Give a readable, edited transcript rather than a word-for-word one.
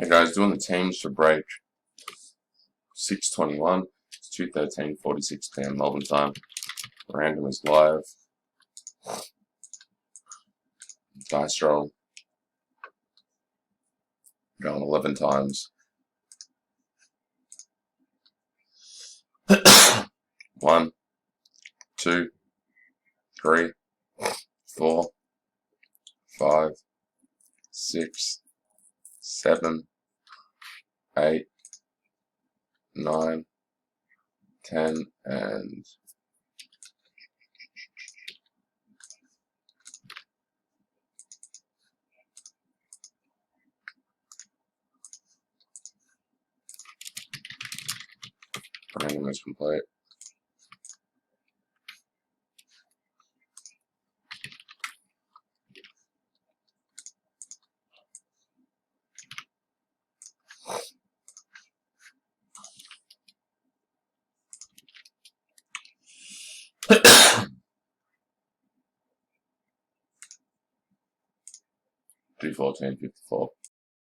Hey guys, doing the teams for break 6:21. It's 2:13:46 p.m. Melbourne time. Random is live. Dice roll. Going 11 times. 1, 2, 3, 4, 5, 6, 7, 8, 9, 10, and random is complete. $214.54.